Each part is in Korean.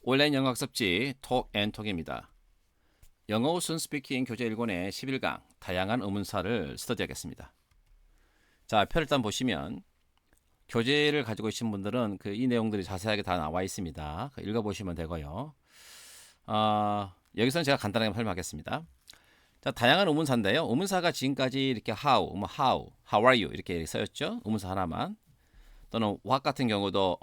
온라인 영어 학습지 톡앤톡입니다. 영어 우선 스피킹 교재 1권의 11강 다양한 의문사를 스터디하겠습니다. 자, 표를 일단 보시면 교재를 가지고 계신 분들은 이 내용들이 자세하게 다 나와 있습니다. 읽어보시면 되고요. 여기서는 제가 간단하게 설명하겠습니다. 자, 다양한 의문사인데요. 의문사가 지금까지 이렇게 how are you 이렇게 쓰였죠. 의문사 하나만. 또는 what 같은 경우도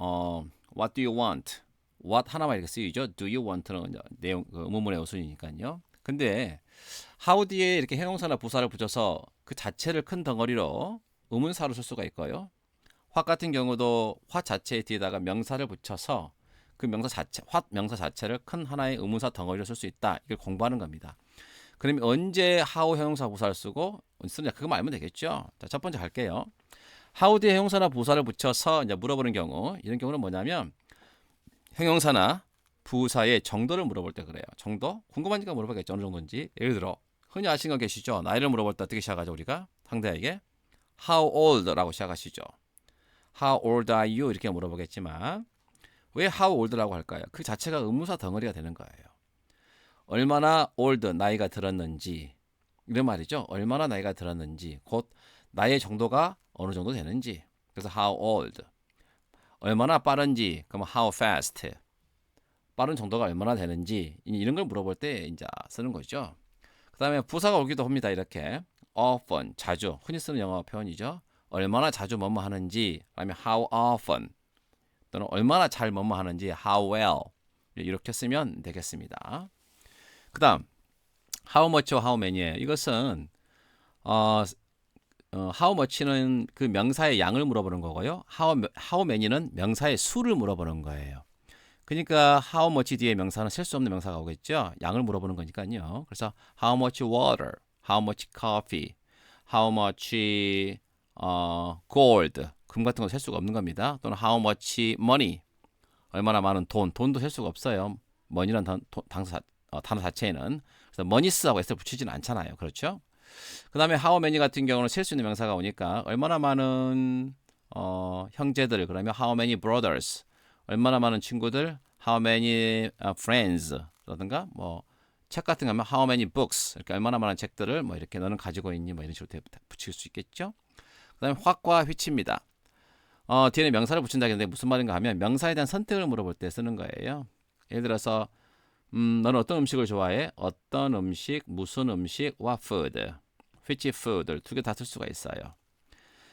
what do you want? what 하나만 이렇게 쓰이죠. do you want는 내용 의문문의 어순이니까요. 근데 how 뒤에 이렇게 형용사나 부사를 붙여서 그 자체를 큰 덩어리로 의문사로 쓸 수가 있고요. what 같은 경우도 what 자체 뒤에다가 명사를 붙여서 그 명사 자체, what 명사 자체를 큰 하나의 의문사 덩어리로 쓸 수 있다. 이걸 공부하는 겁니다. 그러면 언제 how 형용사 부사를 쓰고 쓰느냐 그거만 알면 되겠죠. 자, 첫 번째 갈게요. how 뒤에 형용사나 부사를 붙여서 이제 물어보는 경우, 이런 경우는 뭐냐면 형용사나 부사의 정도를 물어볼 때 그래요. 정도? 궁금하니까 물어보겠죠. 어느 정도인지. 예를 들어 흔히 아시는 거 계시죠? 나이를 물어볼 때 어떻게 시작하죠? 우리가 상대에게 How old라고 시작하시죠. How old are you? 이렇게 물어보겠지만 왜 how old라고 할까요? 그 자체가 의문사 덩어리가 되는 거예요. 얼마나 old, 나이가 들었는지 이런 말이죠. 얼마나 나이가 들었는지 곧 나이의 정도가 어느 정도 되는지. 그래서 how old. 얼마나 빠른지 그럼 how fast. 빠른 정도가 얼마나 되는지 이런 걸 물어볼 때 이제 쓰는 거죠. 그 다음에 부사가 오기도 합니다. 이렇게 often, 자주, 흔히 쓰는 영어 표현이죠. 얼마나 자주 뭐뭐 하는지, 아니면 how often, 또는 얼마나 잘 뭐뭐 하는지 how well 이렇게 쓰면 되겠습니다. 그 다음 how much와 how many예요. 이것은 how much는 그 명사의 양을 물어보는 거고요. how many는 명사의 수를 물어보는 거예요. 그러니까 how much 뒤에 명사는 셀 수 없는 명사가 오겠죠. 양을 물어보는 거니까요. 그래서 how much water, how much coffee, how much gold, 금 같은 거 셀 수가 없는 겁니다. 또는 how much money, 얼마나 많은 돈도 셀 수가 없어요. money란 단어 자체에는. 그래서 money스하고 s를 붙이지는 않잖아요. 그렇죠? 그 다음에 how many 같은 경우는 셀 수 있는 명사가 오니까 얼마나 많은 형제들, 그러면 how many brothers, 얼마나 많은 친구들, how many friends 라든가 뭐 책 같은 거 하면 how many books, 이렇게 얼마나 많은 책들을 뭐 이렇게 너는 가지고 있니 뭐 이런 식으로 붙일 수 있겠죠. 그 다음에 what과 which입니다. 뒤에는 명사를 붙인다 했는데 무슨 말인가 하면 명사에 대한 선택을 물어볼 때 쓰는 거예요. 예를 들어서 너는 어떤 음식을 좋아해? 어떤 음식, 무슨 음식, what food, which food 두 개 다 쓸 수가 있어요.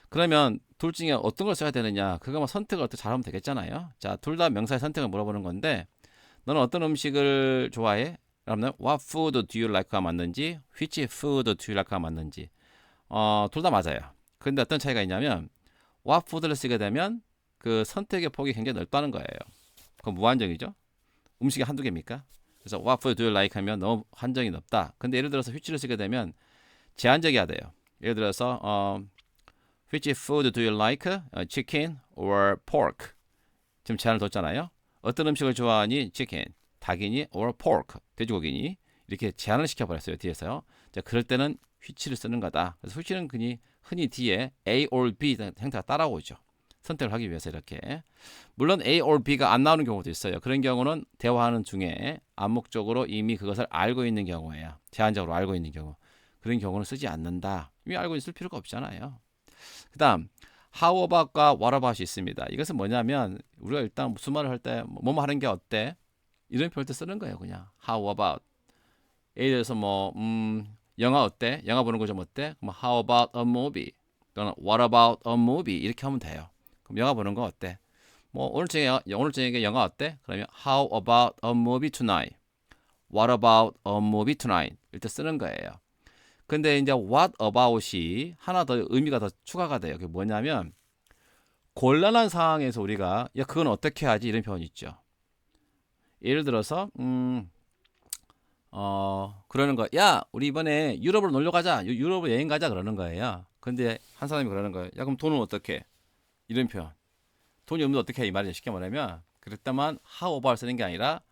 그러면 둘 중에 어떤 걸 써야 되느냐? 그거만 선택을 어떻게 잘하면 되겠잖아요. 자, 둘 다 명사의 선택을 물어보는 건데 너는 어떤 음식을 좋아해? 그러면 what food do you like가 맞는지 which food do you like가 맞는지 둘 다 맞아요. 근데 어떤 차이가 있냐면 what food를 쓰게 되면 그 선택의 폭이 굉장히 넓다는 거예요. 그건 무한정이죠. 음식이 한두 개입니까? 그래서 what food do you like 하면 너무 한정이 높다. 근데 예를 들어서 which를 쓰게 되면 제한적이어야 돼요. 예를 들어서 which food do you like? chicken or pork? 지금 제한을 뒀잖아요. 어떤 음식을 좋아하니? chicken, 닭이니? or pork, 돼지고기니? 이렇게 제한을 시켜버렸어요. 뒤에서요. 자, 그럴 때는 which를 쓰는 거다. 그래서 which는 흔히 뒤에 A or B 형태가 따라오죠. 선택을 하기 위해서 이렇게. 물론 A or B가 안 나오는 경우도 있어요. 그런 경우는 대화하는 중에 암묵적으로 이미 그것을 알고 있는 경우예요. 제한적으로 알고 있는 경우. 그런 경우는 쓰지 않는다. 이미 알고 있을 필요가 없잖아요. 그 다음 how about과 what about이 있습니다. 이것은 뭐냐면 우리가 일단 무슨 말을 할 때 뭐뭐 하는 게 어때? 이런 표현을 쓰는 거예요. 그냥 how about. 예를 들어서 뭐 영화 어때? 영화 보는 거 좀 어때? 그럼 how about a movie? 또는 what about a movie? 이렇게 하면 돼요. 그럼 영화 보는 거 어때? 뭐 오늘 저녁에 영화 어때? 그러면 how about a movie tonight? What about a movie tonight? 이렇게 쓰는 거예요. 근데 이제 what about이 하나 더 의미가 더 추가가 돼요. 그게 뭐냐면 곤란한 상황에서 우리가 야 그건 어떻게 하지 이런 표현이 있죠. 예를 들어서 그러는 거야. 야 우리 이번에 유럽으로 놀러 가자. 유럽으로 여행 가자 그러는 거예요. 근데 한 사람이 그러는 거예요. 야 그럼 돈은 어떻게? 이런 표현. 돈이 없는데 어떻게 해? 이 말이죠. 쉽게 말하면 그랬다만 how about 쓰는 게 아니라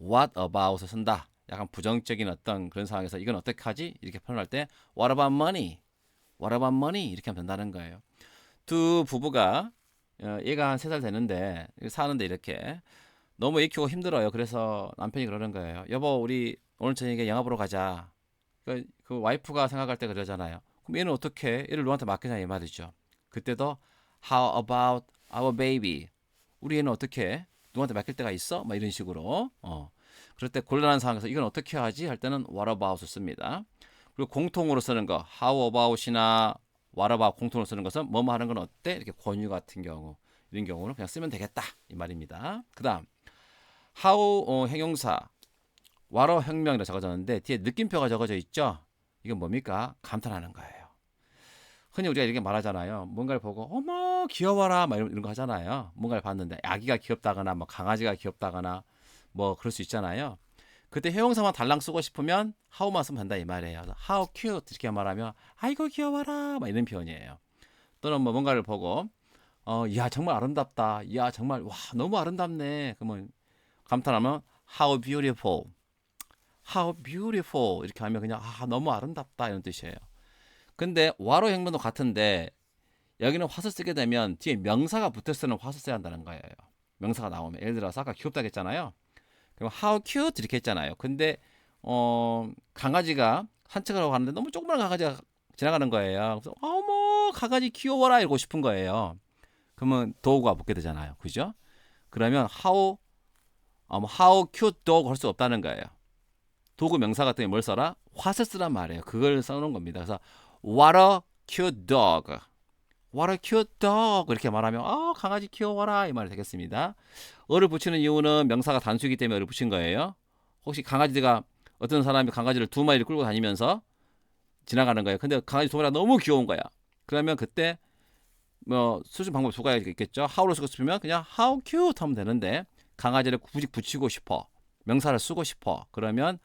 what about을 쓴다. 약간 부정적인 어떤 그런 상황에서 이건 어떻게 하지? 이렇게 표현할 때 what about money? What about money? 이렇게 하면 된다는 거예요. 두 부부가 얘가 한 3살 되는데 사는데 이렇게 너무 애 키우고 힘들어요. 그래서 남편이 그러는 거예요. 여보, 우리 오늘 저녁에 영화 보러 가자. 그 와이프가 생각할 때 그러잖아요. 그럼 얘는 어떻게 얘를 누구한테 맡기냐 이 말이죠. 그때도 How about our baby? 우리 애는 어떻게 누구한테 맡길 때가 있어? 막 이런 식으로. 그럴 때 곤란한 상황에서 이건 어떻게 하지? 할 때는 what about을 씁니다. 그리고 공통으로 쓰는 거 how about이나 what about 공통으로 쓰는 것은 뭐뭐 하는 건 어때? 이렇게 권유 같은 경우 이런 경우는 그냥 쓰면 되겠다 이 말입니다. 그다음 how 형용사 what 혁명이라고 적어졌는데 뒤에 느낌표가 적어져 있죠. 이건 뭡니까? 감탄하는 거예요. 흔히 우리가 이렇게 말하잖아요. 뭔가를 보고 어머 귀여워라 막 이런 거 하잖아요. 뭔가를 봤는데 아기가 귀엽다거나 뭐 강아지가 귀엽다거나 뭐 그럴 수 있잖아요. 그때 형용사만 달랑 쓰고 싶으면 how만 쓰면 된다 이 말이에요. 그래서 how cute 이렇게 말하면 아이고 귀여워라 막 이런 표현이에요. 또는 뭐 뭔가를 보고 야 정말 아름답다. 야 정말 와 너무 아름답네. 그러면 감탄하면 how beautiful. how beautiful 이렇게 하면 그냥 너무 아름답다 이런 뜻이에요. 근데 와로 행문도 같은데 여기는 화를 쓰게 되면 뒤에 명사가 붙어서 는 화를 써야 한다는 거예요. 명사가 나오면 예를 들어서 아까 귀엽다고 했잖아요. 그럼 how cute 이렇게 했잖아요. 근데 강아지가 산책을 하고 가는데 너무 조그마한 강아지가 지나가는 거예요. 그래서 어머 강아지 귀여워라 이러고 싶은 거예요. 그러면 dog가 붙게 되잖아요. 그죠? 그러면 how cute dog 할 수 없다는 거예요. 도구 명사 같은 게 뭘 써라? 화를 쓰란 말이에요. 그걸 써놓은 겁니다. 그래서 what a cute dog. What a cute dog 이렇게 말하면 강아지 귀여워라 이 말이 되겠습니다. 어를 붙이는 이유는 명사가 단수이기 때문에 어를 붙인 거예요. 혹시 강아지가 어떤 사람이 강아지를 두 마리를 끌고 다니면서 지나가는 거예요. 근데 강아지 두 마리가 너무 귀여운 거야. 그러면 그때 뭐 수준 방법 두 가지가 있겠죠. how로 쓰고 싶으면 그냥 how cute 하면 되는데 강아지를 굳이 붙이고 싶어. 명사를 쓰고 싶어. 그러면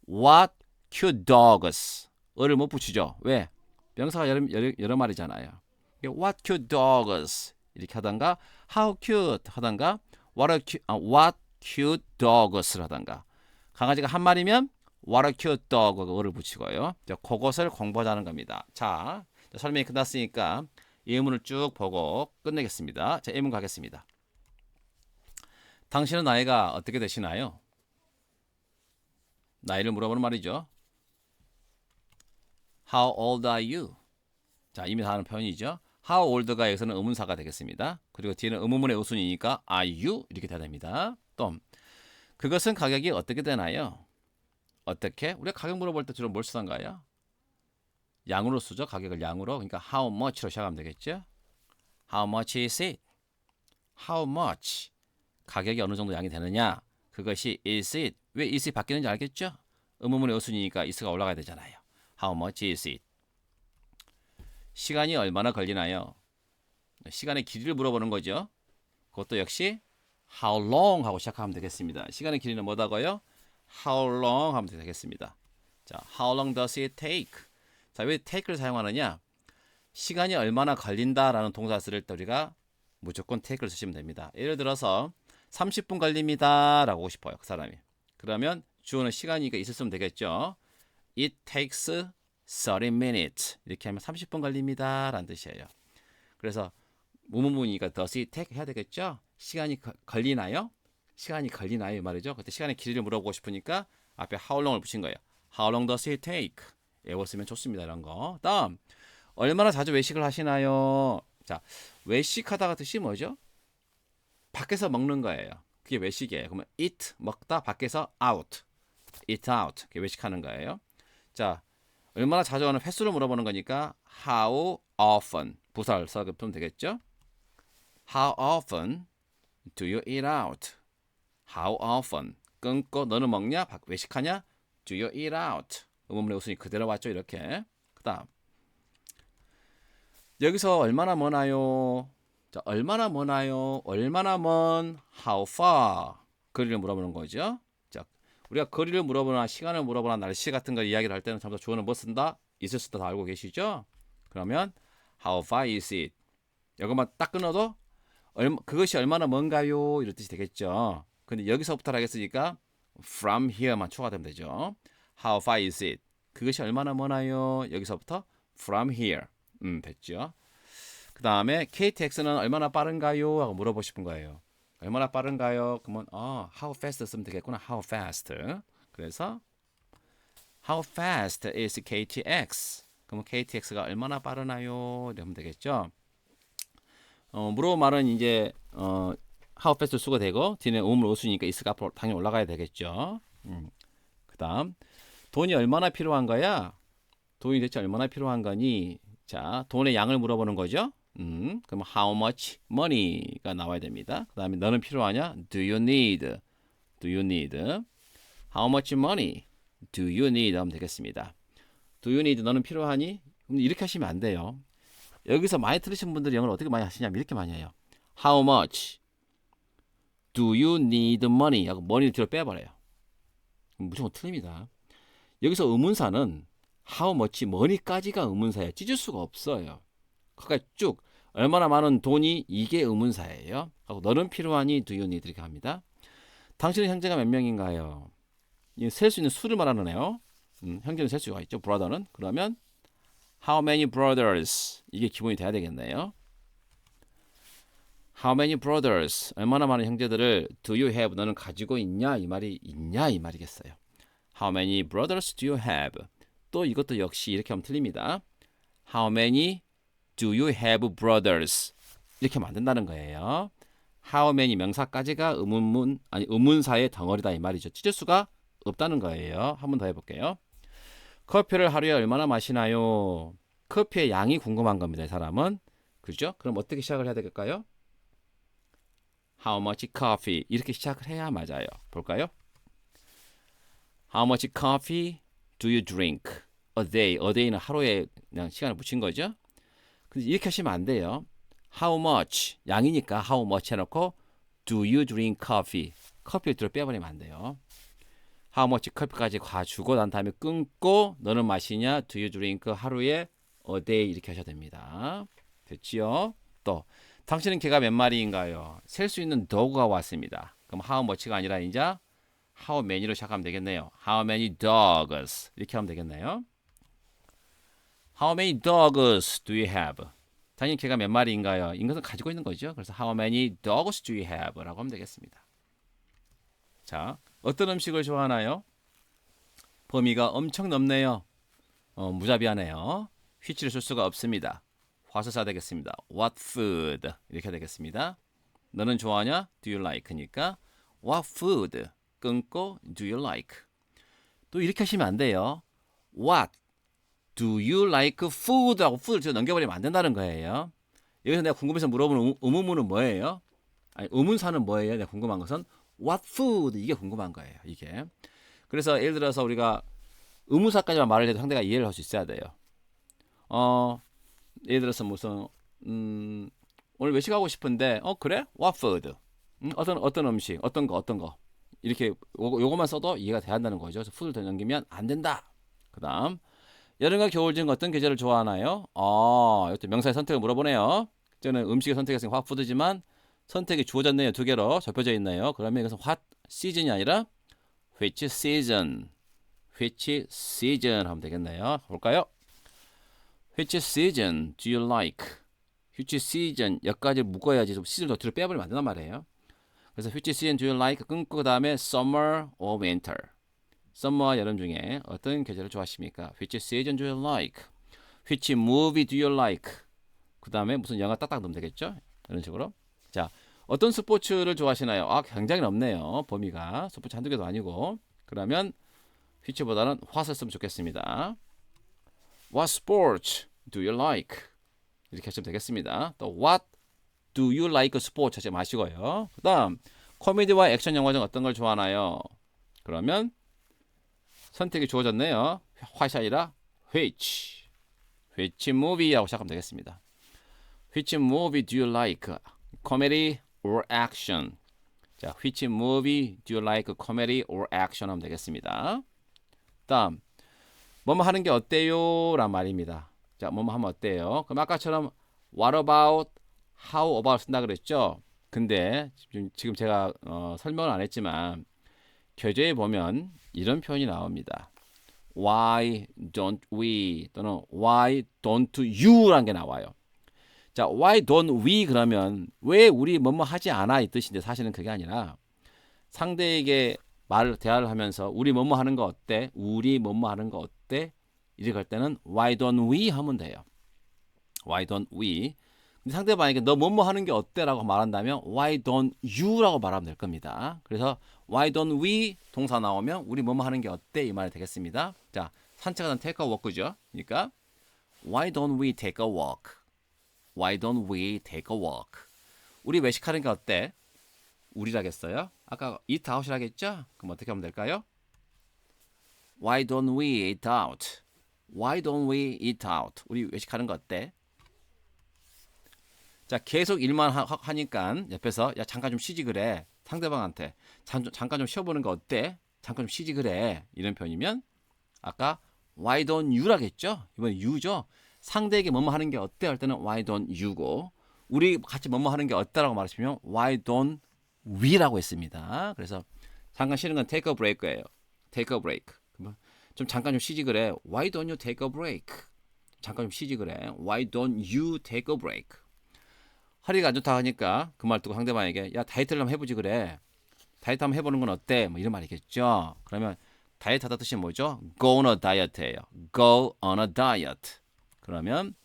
what cute dogs 어를 못 붙이죠. 왜? 명사가 여러 마리잖아요. What cute dogs 이렇게 하던가 How cute 하던가 What cute dogs를 하던가 강아지가 한 마리면 What a cute dog 어를 붙이고요. 그것을 공부하자는 겁니다. 자 설명이 끝났으니까 예문을 쭉 보고 끝내겠습니다. 자 예문 가겠습니다. 당신은 나이가 어떻게 되시나요? 나이를 물어보는 말이죠. How old are you? 자 이미 다 하는 표현이죠. How old가 여기서는 의문사가 되겠습니다. 그리고 뒤에는 의문문의 우순이니까 are you 이렇게 돼야 됩니다. 또 그것은 가격이 어떻게 되나요? 어떻게? 우리가 가격 물어볼 때 주로 뭘 쓰던가요? 양으로 쓰죠. 가격을 양으로. 그러니까 how much로 시작하면 되겠죠. How much is it? How much? 가격이 어느 정도 양이 되느냐? 그것이 is it. 왜 is it 바뀌는지 알겠죠? 의문문의 우순이니까 is가 올라가야 되잖아요. How much is it? 시간이 얼마나 걸리나요? 시간의 길이를 물어보는 거죠. 그것도 역시 how long 하고 시작하면 되겠습니다. 시간의 길이는 뭐다고요? how long 하면 되겠습니다. 자, how long does it take? 자, 왜 take를 사용하느냐? 시간이 얼마나 걸린다라는 동사 쓸 때 우리가 무조건 take를 쓰시면 됩니다. 예를 들어서 30분 걸립니다 라고 하고 싶어요. 그 사람이. 그러면 주어는 시간이 있었으면 되겠죠. It takes 30 minutes 이렇게 하면 30분 걸립니다 라는 뜻이에요. 그래서 무문문이니까 does it take 해야 되겠죠. 시간이 걸리나요? 시간이 걸리나요 이 말이죠. 그때 시간의 길이를 물어보고 싶으니까 앞에 how long을 붙인 거예요. How long does it take? 이거 쓰면 좋습니다. 이런 거. 다음 얼마나 자주 외식을 하시나요? 자 외식하다가 뜻이 뭐죠? 밖에서 먹는 거예요. 그게 외식이에요. 그러면 eat 먹다 밖에서 out eat out 그게 외식하는 거예요. 자 얼마나 자주 하는 횟수를 물어보는 거니까 how often 부사를 써주면 되겠죠. How often do you eat out? How often 끊고 너는 먹냐? 외식하냐? Do you eat out? 의문문의 우순이 그대로 왔죠. 이렇게. 그 다음 여기서 얼마나 머나요? 자, 얼마나 머나요? 얼마나 먼 how far 거리를 물어보는 거죠. 자, 우리가 거리를 물어보나 시간을 물어보나 날씨 같은 거 이야기를 할 때는 전부 다 주어는 뭐 쓴다? 있을 수도 다 알고 계시죠? 그러면 how far is it? 이것만 딱 끊어도 그것이 얼마나 먼가요? 이런 뜻이 되겠죠. 근데 여기서부터 하겠으니까 from here만 추가되면 되죠. How far is it? 그것이 얼마나 머나요? 여기서부터 from here. 됐죠. 그 다음에 KTX는 얼마나 빠른가요? 하고 물어보고 싶은 거예요. 얼마나 빠른가요? 그러면 how fast 쓰면 되겠구나. how fast. 그래서 how fast is KTX? 그러면 KTX가 얼마나 빠르나요? 이러면 되겠죠. 물어본 말은 이제 how fast 수가 되고 뒤에 음을 없으니까 is가 앞으로 당연히 올라가야 되겠죠. 그다음 돈이 얼마나 필요한 거야? 돈이 대체 얼마나 필요한 거니? 자, 돈의 양을 물어보는 거죠. 그럼 how much money가 나와야 됩니다. 그 다음에 너는 필요하냐? Do you need? Do you need? How much money do you need? 하면 되겠습니다. Do you need? 너는 필요하니? 그럼 이렇게 하시면 안 돼요. 여기서 많이 들으신 분들이 영어를 어떻게 많이 하시냐면 이렇게 많이 해요. How much do you need money? 하고 money를 뒤로 빼버려요. 무조건 틀립니다. 여기서 의문사는 how much money까지가 의문사예요. 찢을 수가 없어요. 그러니까 쭉 얼마나 많은 돈이 이게 의문사예요. 하고 너는 필요하니 do you need 이렇게 합니다. 당신의 형제가 몇 명인가요? 셀 수 있는 수를 말하는 애요. 형제는 셀 수가 있죠. brother는. 그러면 how many brothers 이게 기본이 돼야 되겠네요. How many brothers 얼마나 많은 형제들을 do you have 너는 가지고 있냐 이 말이 있냐 이 말이겠어요. How many brothers do you have? 또 이것도 역시 이렇게 하면 틀립니다. How many do you have brothers? 이렇게 하면 안 된다는 거예요. How many 명사까지가 의문사의 덩어리다 이 말이죠. 찢을 수가 없다는 거예요. 한 번 더 해볼게요. 커피를 하루에 얼마나 마시나요? 커피의 양이 궁금한 겁니다. 이 사람은. 그죠? 그럼 어떻게 시작을 해야 될까요? How much coffee? 이렇게 시작을 해야 맞아요. 볼까요? How much coffee do you drink a day? A day는 하루에 그냥 시간을 붙인 거죠. 근데 이렇게 하시면 안 돼요. How much? 양이니까 how much 해놓고 do you drink coffee? 커피를 뒤로 빼버리면 안 돼요. How much 커피까지 가주고 난 다음에 끊고 너는 마시냐? Do you drink 하루에 a day 이렇게 하셔야 됩니다. 됐지요? 또 당신은 개가 몇 마리인가요? 셀 수 있는 dogs가 왔습니다. 그럼 how much가 아니라 이제 how many로 시작하면 되겠네요. How many dogs 이렇게 하면 되겠네요. How many dogs do you have? 당연히 개가 몇 마리인가요? 이것은 가지고 있는 거죠. 그래서 how many dogs do you have? 라고 하면 되겠습니다. 자, 어떤 음식을 좋아하나요? 범위가 엄청 넓네요. 무자비하네요. which를 쓸 수가 없습니다. what을 써야 되겠습니다. What food 이렇게 되겠습니다. 너는 좋아하냐? Do you like니까 What food 끊고 Do you like? 또 이렇게 하시면 안 돼요. What do you like food? 하고 food를 제가 넘겨버리면 안 된다는 거예요. 여기서 내가 궁금해서 물어보는 의문문은 뭐예요? 아니, 의문사는 뭐예요? 내가 궁금한 것은 What food? 이게 궁금한 거예요. 이게. 그래서 예를 들어서 우리가 의문사까지만 말을 해도 상대가 이해를 할 수 있어야 돼요. 예를 들어서 무슨 오늘 외식하고 싶은데 그래? What food? 어떤 음식, 어떤 거 이렇게 요거만 써도 이해가 돼야 한다는 거죠. 그래서 food를 더 넘기면 안 된다. 그다음 여름과 겨울 중 어떤 계절을 좋아하나요? 이것도 명사의 선택을 물어보네요. 저는 음식을 선택했으니까 what food지만 선택이 주어졌네요. 두 개로 접혀져 있네요. 그러면 이것은 what season이 아니라 which season 하면 되겠네요. 볼까요? Which season do you like? Which season 여기까지 묶어야지 시즌을 더 뒤로 빼버리면 안 된단 말이에요. 그래서 which season do you like? 끊고 그 다음에 summer or winter. summer와 여름 중에 어떤 계절을 좋아하십니까? Which season do you like? Which movie do you like? 그 다음에 무슨 영화 딱딱 넣으면 되겠죠? 이런 식으로. 자, 어떤 스포츠를 좋아하시나요? 굉장히 넓네요. 범위가. 스포츠 한두 개도 아니고. 그러면 which보다는 what을 쓰면 좋겠습니다. What sports do you like? 이렇게 하시면 되겠습니다. 또 what do you like sport 하지 마시고요. 그 다음 코미디와 액션 영화 중 어떤 걸 좋아하나요? 그러면 선택이 주어졌네요. what이 아니라 which movie 하고 시작하면 되겠습니다. Which movie do you like? Comedy or action? 자, which movie do you like? Comedy or action 하면 되겠습니다. 다음 뭐뭐 하는 게 어때요? 란 말입니다. 자, 뭐뭐 하면 어때요? 그럼 아까처럼 what about, how about 쓴다 그랬죠? 근데 지금 제가 설명을 안 했지만 교재에 보면 이런 표현이 나옵니다. Why don't we 또는 Why don't you 라는 게 나와요. 자, why don't we 그러면 왜 우리 뭐뭐 하지 않아 이 뜻인데 사실은 그게 아니라 상대에게 대화를 하면서 우리 뭐뭐 하는 거 어때? 우리 뭐뭐 하는 거 어때? 이렇게 할 때는 why don't we 하면 돼요. why don't we. 근데 상대방에게 너 뭐뭐 하는 게 어때라고 말한다면 why don't you라고 말하면 될 겁니다. 그래서 why don't we 동사 나오면 우리 뭐뭐 하는 게 어때 이 말이 되겠습니다. 자, 산책하는 take a walk죠. 그러니까 why don't we take a walk? Why don't we take a walk? 우리 외식하는 게 어때? 우리라겠어요? 아까 eat out이라겠죠? 그럼 어떻게 하면 될까요? Why don't we eat out? Why don't we eat out? 우리 외식하는 거 어때? 자, 계속 일만 하니까 옆에서 야 잠깐 좀 쉬지 그래. 상대방한테 잠깐 좀 쉬어보는 거 어때? 잠깐 좀 쉬지 그래. 이런 표현이면 아까 why don't you라겠죠? 이번 you죠? 상대에게 뭐뭐 하는 게 어때? 할 때는 why don't you고 우리 같이 뭐뭐 하는 게 어때라고 말하시면 why don't we라고 했습니다. 그래서 잠깐 쉬는 건 take a break예요. take a break. 좀 잠깐 좀 쉬지 그래. Why don't you take a break? 잠깐 좀 쉬지 그래. Why don't you take a break? 허리가 안 좋다 하니까 그 말 듣고 상대방에게 야 다이어트를 한번 해보지 그래. 다이어트 한번 해보는 건 어때? 뭐 이런 말이겠죠. 그러면 다이어트 하다 뜻이 뭐죠? Go on a diet예요. Go on a diet. 그러면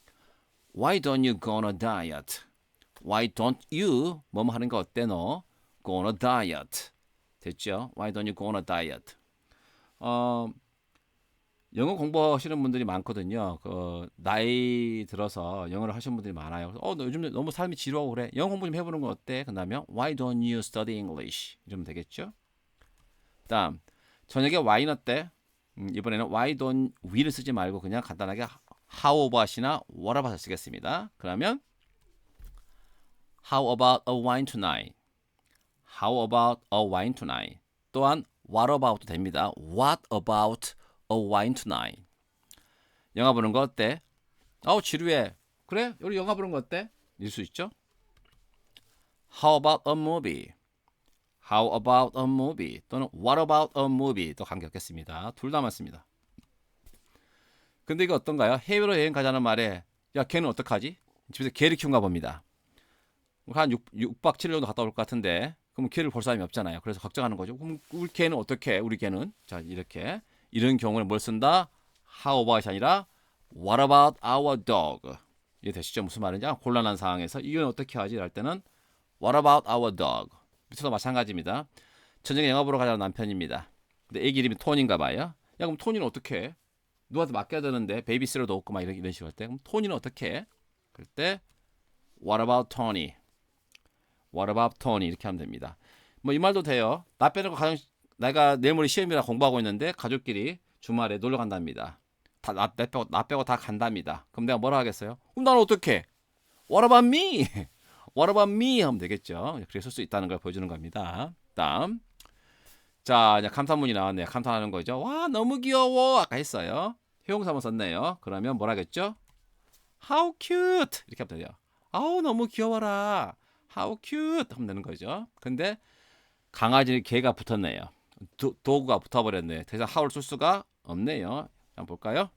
Why don't you go on a diet? Why don't you 뭐뭐 하는 거 어때 너? Go on a diet. 됐죠? Why don't you go on a diet? 영어 공부하시는 분들이 많거든요. 나이 들어서 영어를 하시는 분들이 많아요. 그래서 너 요즘 너무 삶이 지루하고 그래. 영어 공부 좀 해보는 거 어때? 그다음에 Why don't you study English? 이러면 되겠죠? 다음 저녁에 와인 어때? 이번에는 Why don't we를 쓰지 말고 그냥 간단하게 How about이나 What about을 쓰겠습니다. 그러면 How about a wine tonight? How about a wine tonight? 또한 What about도 됩니다. What about a wine tonight? 영화 보는 거 어때? 아우 지루해. 그래? 우리 영화 보는 거 어때? 이럴 수 있죠. How about a movie? How about a movie? 또는 What about a movie? 또 관계없겠습니다. 둘 다 맞습니다. 근데 이거 어떤가요? 해외로 여행 가자는 말에 야 걔는 어떡하지? 집에서 개를 키운가 봅니다. 한 6박 7일 정도 갔다 올 것 같은데 그럼 개를 볼 사람이 없잖아요. 그래서 걱정하는 거죠. 그럼 우리 개는 어떻게 해? 우리 개는 자 이렇게 이런 경우는 뭘 쓴다? How about이 아니라 What about our dog? 이해 되시죠? 무슨 말인지 곤란한 상황에서 이건 어떻게 하지? 할 때는 What about our dog? 밑에도 마찬가지입니다. 저녁에 영화 보러 가자는 남편입니다. 근데 애기 이름이 톤인가 봐요. 야 그럼 톤이는 어떻게 해? 누구한테 맡겨야 되는데 베이비시터도 없고 막 이런 식으로 할 때 그럼 톤이는 어떻게 해? 그럴 때 What about Tony? What about Tony? 이렇게 하면 됩니다. 뭐 이 말도 돼요. 나 빼고 내가 내일 모레 시험이라 공부하고 있는데 가족끼리 주말에 놀러 간답니다. 나 빼고 다 간답니다. 그럼 내가 뭐라 하겠어요? 그럼 나는 어떻게? What about me? What about me? 하면 되겠죠. 그렇게 쓸 수 있다는 걸 보여주는 겁니다. 다음. 자, 이제 감탄문이 나왔네요. 감탄하는 거죠. 와, 너무 귀여워. 아까 했어요. 형용사 한번 썼네요. 그러면 뭐라겠죠? How cute. 이렇게 하면 돼요. 아우, 너무 귀여워라. How cute. 하면 되는 거죠. 근데 강아지 개가 붙었네요. 도구가 붙어버렸네. 더 이상 how를 쓸 수가 없네요. 한번 볼까요?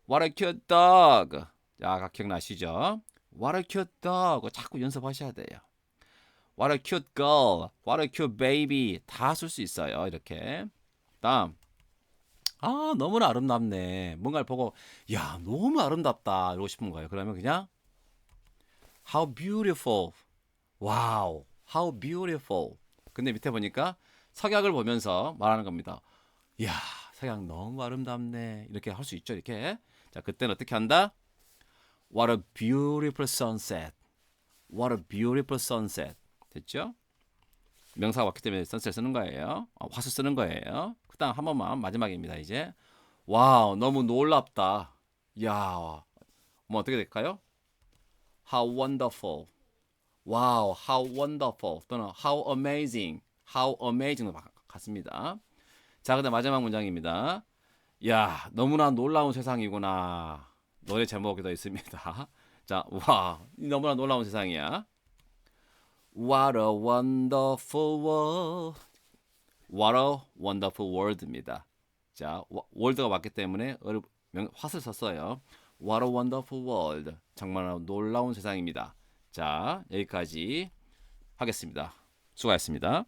What a cute dog. 자, 아까 기억나시죠? What a cute dog. 자꾸 연습하셔야 돼요. What a cute girl. What a cute baby. 다 쓸 수 있어요. 이렇게. 다음. 아, 너무나 아름답네. 뭔가를 보고 야, 너무 아름답다. 이러고 싶은 거예요. 그러면 그냥 How beautiful. Wow. How beautiful. 근데 밑에 보니까 석양을 보면서 말하는 겁니다. 이야, 석양 너무 아름답네. 이렇게 할 수 있죠. 이렇게. 자, 그때는 어떻게 한다? What a beautiful sunset. What a beautiful sunset. 됐죠? 명사가 왔기 때문에 sunset 쓰는 거예요. 화수 쓰는 거예요. 그 다음 한 번만 마지막입니다. 이제 와우, 너무 놀랍다. 이야, 뭐 어떻게 될까요? How wonderful. Wow, how wonderful. 또는 how amazing. How amazing도 같습니다. 자, 그다음 마지막 문장입니다. 야, 너무나 놀라운 세상이구나. 노래 제목이 더 있습니다. 자, 와, 너무나 놀라운 세상이야. What a wonderful world. What a wonderful world입니다. 자, world가 왔기 때문에 화를 썼어요. What a wonderful world. 정말 놀라운 세상입니다. 자, 여기까지 하겠습니다. 수고하셨습니다.